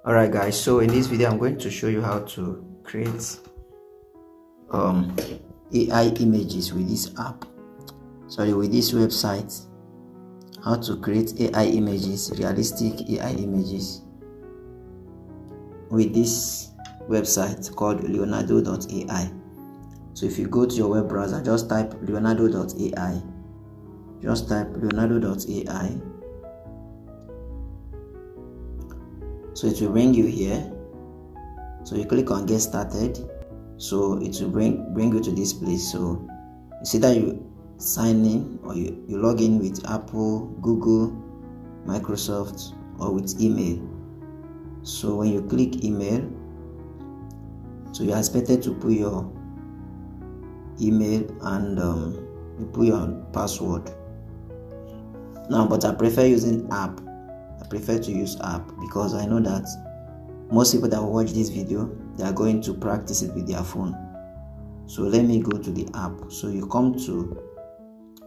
Alright guys, so in this video I'm going to show you how to create AI images with this app, with this website. How to create AI images, realistic AI images with this website called Leonardo.ai. So if you go to your web browser, just type Leonardo.ai. Just type Leonardo.ai. So it will bring you here. So you click on get started. So it will bring you to this place. So you see that you sign in or you log in with Apple, Google, Microsoft, or with email. So when you click email, so you are expected to put your email and you put your password. Now, but I prefer using app. I prefer to use app because I know that most people that will watch this video, they are going to practice it with their phone. So let me go to the app. So you come to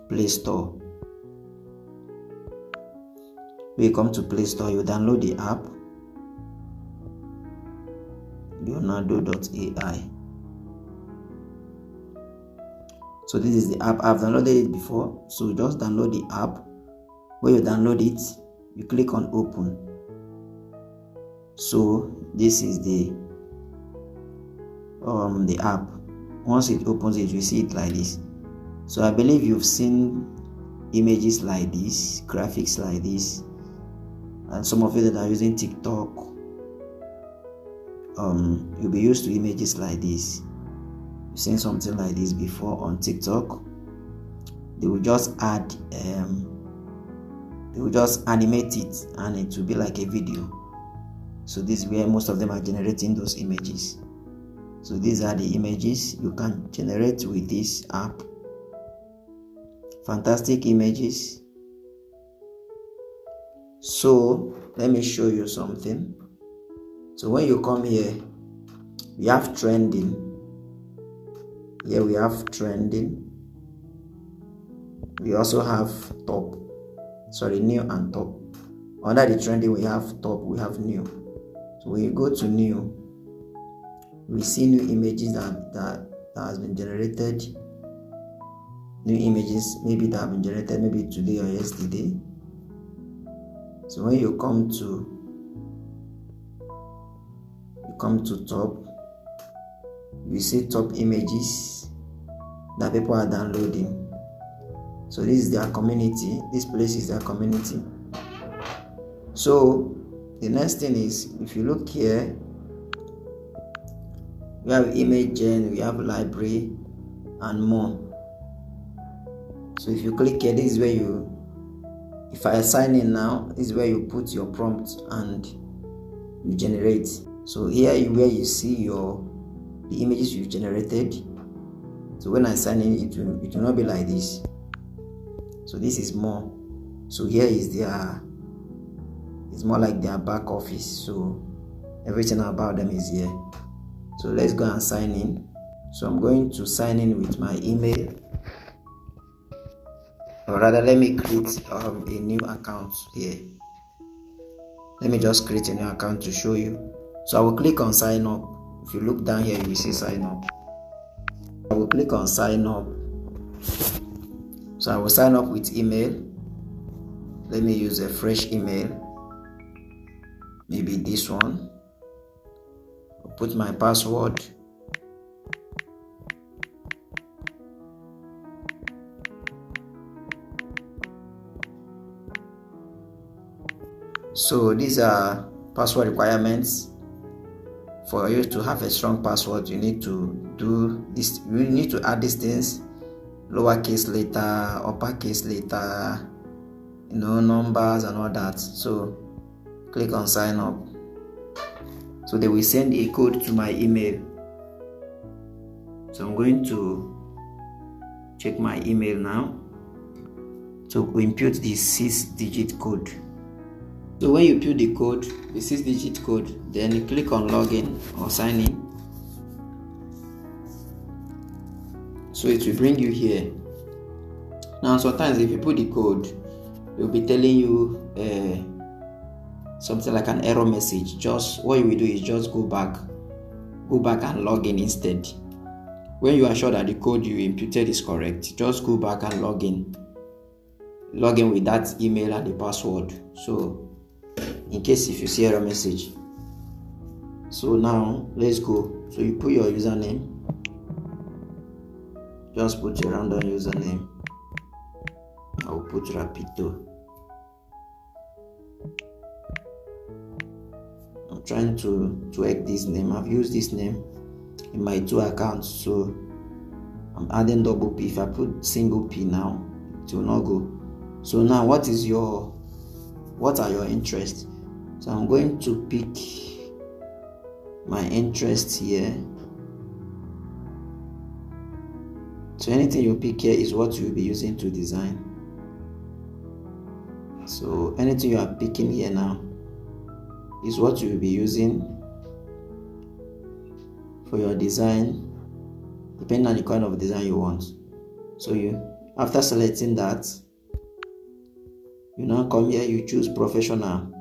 Play Store. When you come to Play Store, you download the app Leonardo.ai. So this is the app. I've downloaded it before. So just download the app. When you download it, you click on open. So this is the app. Once it opens it, you see it like this. So I believe you've seen images like this, graphics like this, and some of you that are using TikTok, you'll be used to images like this. You've seen something like this before on TikTok. They will just add they will just animate it and it will be like a video. So this is where most of them are generating those images. So these are the images you can generate with this app. Fantastic images. So let me show you something. So when you come here, we have trending. Here we have trending. We also have top. New and top. Under the trending, we have top, we have new. So when you go to new, we see new images that has been generated. New images maybe that have been generated maybe today or yesterday. So when you come to top, you see top images that people are downloading. So this is their community. This place is their community. So the next thing is, if you look here, we have image gen, we have library, and more. So if you click here, this is where if I sign in now, this is where you put your prompt and you generate. So here where you see the images you've generated. So when I sign in, it will not be like this. So this is more. So here is it's more like their back office. So everything about them is here. So let's go and sign in. So I'm going to sign in with my email. Or rather, let me create a new account here. Let me just create a new account to show you. So I will click on sign up. If you look down here, you will see sign up. I will click on sign up. So I will sign up with email. Let me use a fresh email. Maybe this one. I'll put my password. So these are password requirements. For you to have a strong password, you need to do this. You need to add these things: lowercase letter, uppercase letter, numbers and all that. So click on sign up. So they will send a code to my email. So I'm going to check my email now. So we input the 6-digit code. So when you put the code, the 6-digit code, then you click on login or sign in. So it will bring you here. Now sometimes if you put the code, it will be telling you something like an error message, just what you will do is just go back and log in instead. When you are sure that the code you imputed is correct, just go back and log in with that email and the password. So in case if you see error message. So now let's go. So you put your username, just put your random username. I will put Rapido. I'm trying to tweak this name. I've used this name in my 2 accounts, so I'm adding double P. If I put single P now, it will not go. So now what are your interests? So I'm going to pick my interest here. So anything you pick here is what you'll be using to design. So anything you are picking here now is what you will be using for your design, depending on the kind of design you want. So after selecting that, you now come here, you choose professional.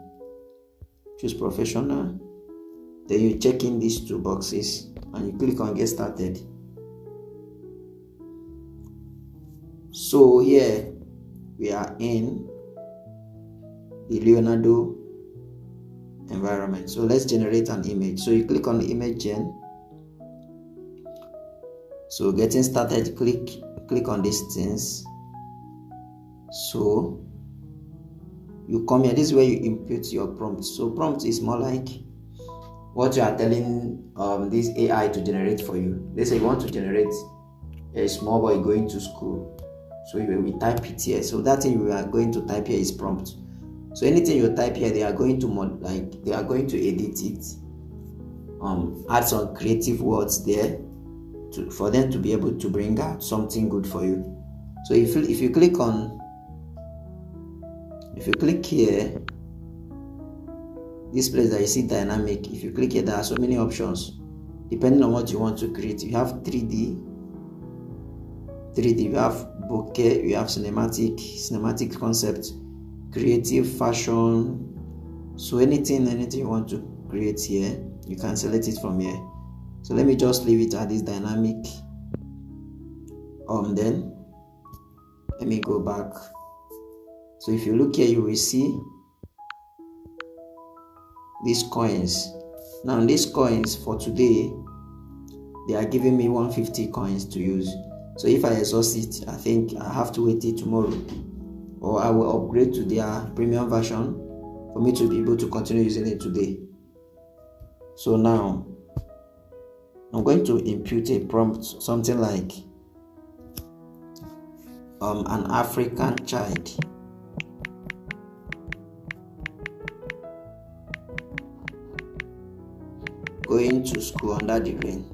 Then you check in these 2 boxes and you click on get started. So here we are in the Leonardo environment. So let's generate an image. So you click on the image gen. So getting started, click on these things. So you come here, this is where you input your prompt. So prompt is more like what you are telling this AI to generate for you. Let's say you want to generate a small boy going to school. So you will type it here. So that thing you are going to type here is prompt. So anything you type here, they are going to edit it, add some creative words there for them to be able to bring out something good for you. So if you click here, this place that you see dynamic, if you click here, there are so many options depending on what you want to create. You have 3D, you have bokeh, you have cinematic concept, creative, fashion. So anything you want to create here, you can select it from here. So let me just leave it at this dynamic. Then let me go back. So if you look here, you will see these coins. Now these coins for today, they are giving me 150 coins to use. So if I exhaust it, I think I have to wait till tomorrow, or I will upgrade to their premium version for me to be able to continue using it today. So now I'm going to input a prompt, something like an African child going to school under the rain.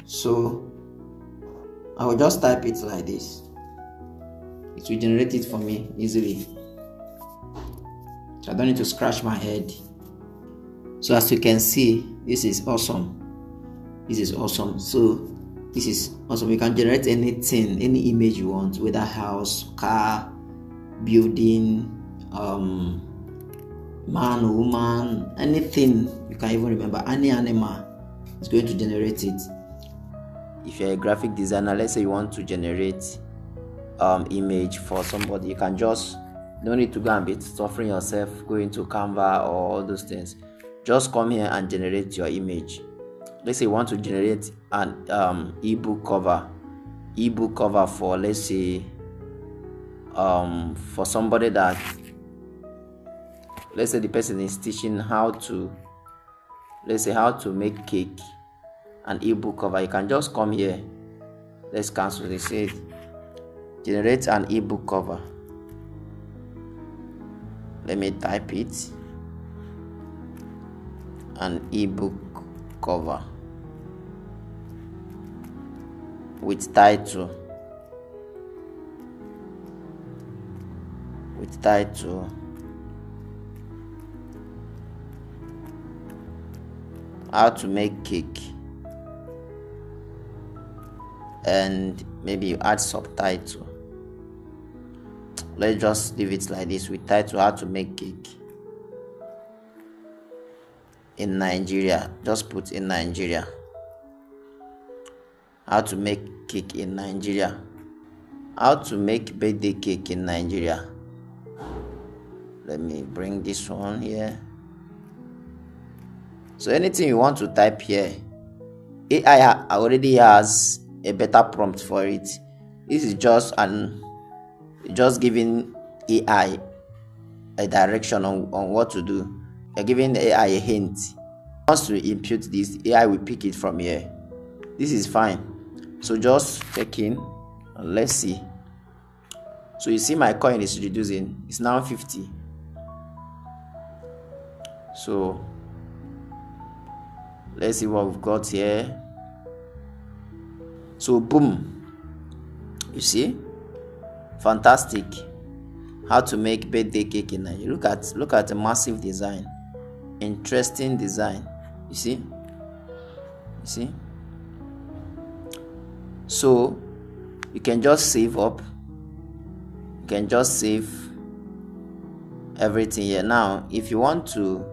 So I will just type it like this. It will generate it for me easily. So I don't need to scratch my head. So as you can see, this is awesome. So this is awesome. You can generate anything, any image you want, whether house, car, building, man, woman, anything you can even remember, any animal, it's going to generate it. If you're a graphic designer, let's say you want to generate image for somebody, you can just, no need to go and be suffering yourself going to Canva or all those things. Just come here and generate your image. Let's say you want to generate an ebook cover for, let's say for somebody that, let's say the person is teaching how to make cake, an ebook cover. You can just come here, let's cancel this, say generate an ebook cover. Let me type it, an ebook cover with title, how to make cake. and maybe you add subtitle. Let's just leave it like this with title how to make cake in Nigeria. Just put in Nigeria. How to make cake in Nigeria. How to make birthday cake in Nigeria. Let me bring this one here. So anything you want to type here, AI already has a better prompt for it. This is just giving AI a direction on what to do. You're giving the AI a hint. Once you input this, AI will pick it from here. This is fine. So just check in and let's see. So you see my coin is reducing. It's now 50. So let's see what we've got here. So boom, you see, fantastic. How to make birthday cake in Nigeria. Look at the massive design, interesting design. You see. So you can just save up. You can just save everything here. Now, if you want to,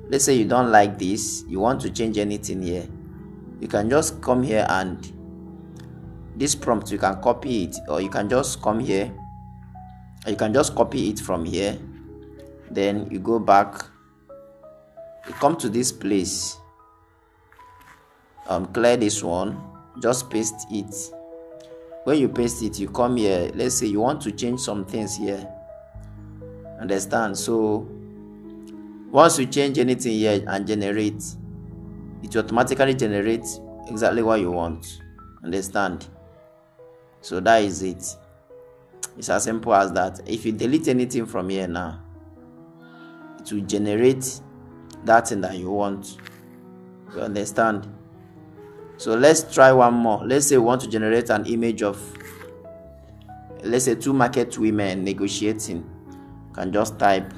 let's say you don't like this, you want to change anything here, you can just come here and this prompt you can copy it, or you can just come here, you can just copy it from here, then you go back, you come to this place, clear this one, just paste it. When you paste it, you come here, let's say you want to change some things here, understand? So once you change anything here and generate, it automatically generates exactly what you want, understand? So that is it. It's as simple as that. If you delete anything from here now, it will generate that thing that you want, you understand? So let's try one more. Let's say we want to generate an image of, let's say, 2 market women negotiating. You can just type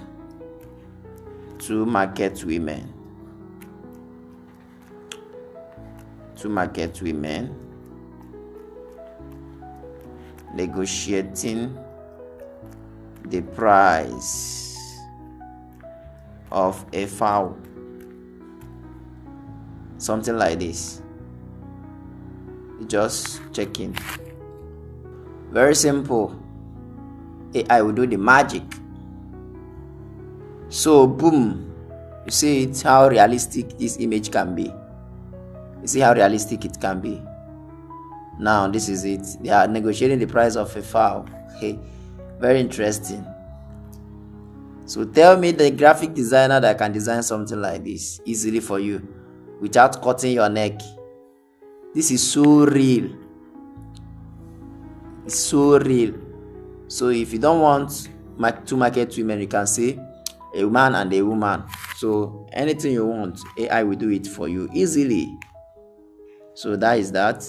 2 market women. 2 market women negotiating the price of a fowl. Something like this. Just checking. Very simple. AI will do the magic. So boom, you see it's how realistic this image can be. You see how realistic it can be. Now this is it. They are negotiating the price of a fowl. Hey, very interesting. So tell me the graphic designer that can design something like this easily for you without cutting your neck. This is so real. It's so real. So if you don't want 2 market women, you can say a man and a woman. So anything you want, AI will do it for you easily. So that is that.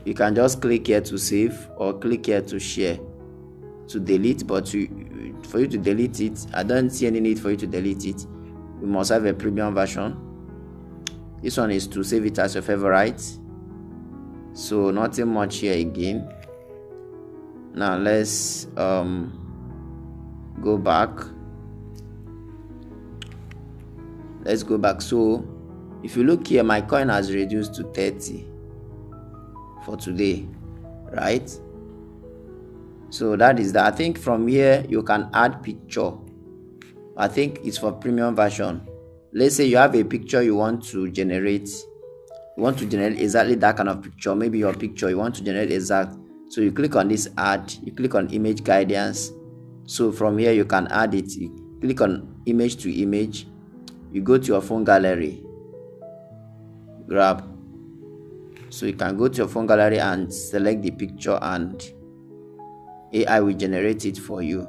You can just click here to save or click here to share, to delete. But for you to delete it, I don't see any need for you to delete it. You must have a premium version. This one is to save it as your favorite. So nothing much here again. Now let's go back. Let's go back. So if you look here, my coin has reduced to 30 for today, right? So that is that. I think from here you can add picture. I think it's for premium version. Let's say you have a picture you want to generate. You want to generate exactly that kind of picture. Maybe your picture you want to generate exact. So you click on this add. You click on image guidance. So from here you can add it. You click on image to image. You go to your phone gallery. Grab. So you can go to your phone gallery and select the picture and AI will generate it for you.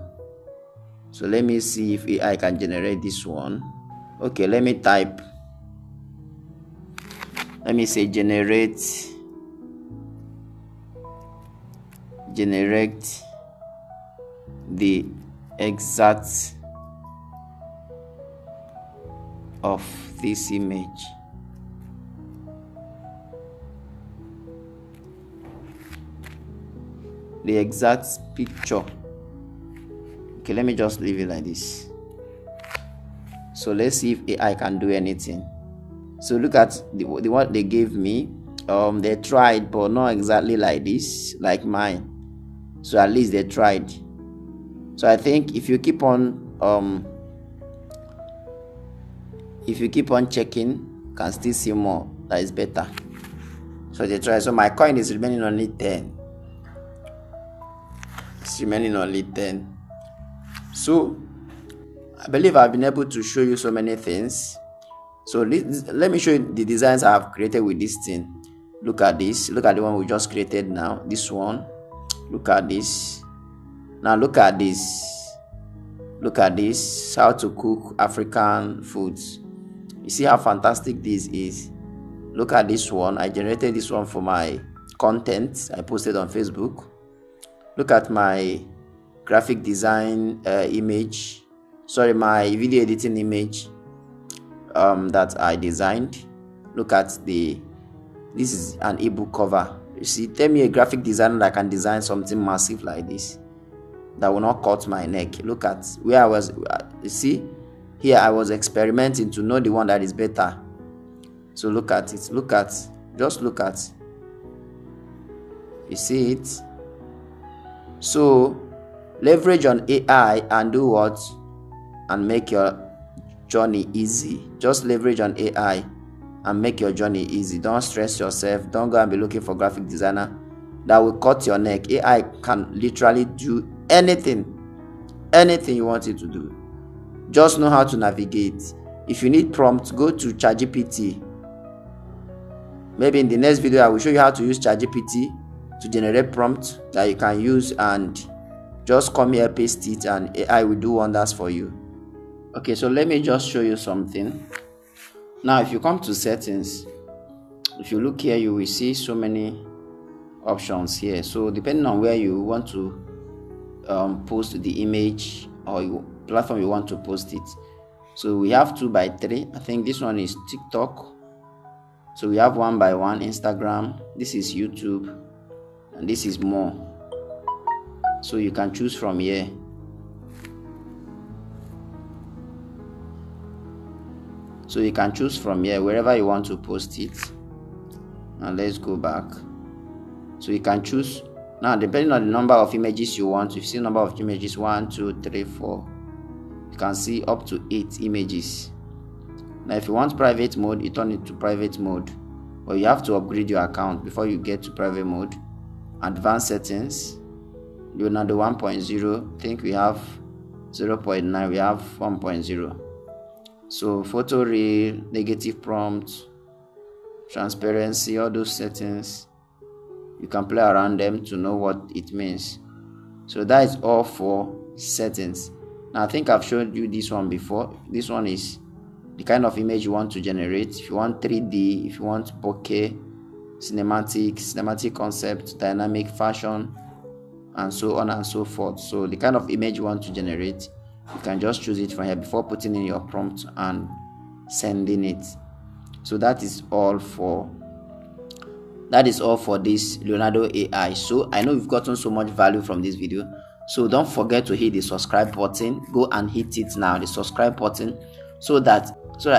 So let me see if AI can generate this one. Okay, let me type. Let me say generate the exact of this image. the exact picture. Okay, let me just leave it like this. So let's see if AI can do anything. So look at the what they gave me. They tried, but not exactly like this, like mine. So at least they tried. So I think if you keep on checking, you can still see more that is better. So they try. So my coin is remaining only 10. It's remaining only 10. So I believe I've been able to show you so many things. So let me show you the designs I have created with this thing. Look at this. Look at the one we just created now. This one. Look at this. Now look at this. Look at this. How to cook African foods. You see how fantastic this is. Look at this one. I generated this one for my content I posted on Facebook. Look at my graphic design image. Sorry, my video editing image that I designed. Look at this is an ebook cover. You see, tell me a graphic designer that can design something massive like this that will not cut my neck. Look at where I was. You see, here I was experimenting to know the one that is better. So look at it. Just look at. You see it? So leverage on AI and do what? And make your journey easy. Just leverage on AI and make your journey easy. Don't stress yourself. Don't go and be looking for graphic designer that will cut your neck. AI can literally do anything you want it to do. Just know how to navigate. If you need prompt, go to ChatGPT. Maybe in the next video I will show you how to use ChatGPT to generate prompt that you can use, and just come here, paste it, and AI will do wonders for you. Okay, so let me just show you something. Now if you come to settings, if you look here, you will see so many options here. So depending on where you want to post the image or platform you want to post it. So we have 2x3. I think this one is TikTok. So we have 1x1 Instagram. This is YouTube, and this is more. So you can choose from here. So you can choose from here wherever you want to post it. Now let's go back. So you can choose. Now depending on the number of images you want, if you see the number of images 1, 2, 3, 4, you can see up to 8 images. Now if you want private mode, you turn it to private mode, but you have to upgrade your account before you get to private mode. Advanced settings, Leonardo 1.0, I think we have 0.9, we have 1.0. So photo real, negative prompt, transparency, all those settings, you can play around them to know what it means. So that is all for settings. Now I think I've showed you this one before. This one is the kind of image you want to generate. If you want 3D, if you want bokeh, cinematic concept, dynamic fashion, and so on and so forth. So the kind of image you want to generate, you can just choose it from here before putting in your prompt and sending it. So that is all for this Leonardo AI. So I know you've gotten so much value from this video, so don't forget to hit the subscribe button. Go and hit it now, the subscribe button, so that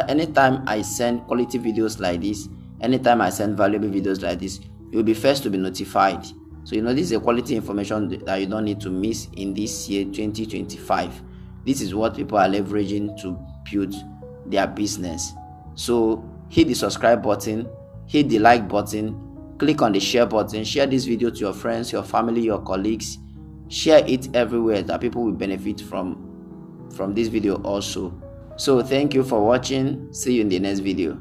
anytime I send quality videos like this, anytime I send valuable videos like this, you'll be first to be notified. So you know this is a quality information that you don't need to miss in this year 2025. This is what people are leveraging to build their business. So hit the subscribe button, hit the like button, click on the share button, share this video to your friends, your family, your colleagues. Share it everywhere that people will benefit from this video also. So thank you for watching. See you in the next video.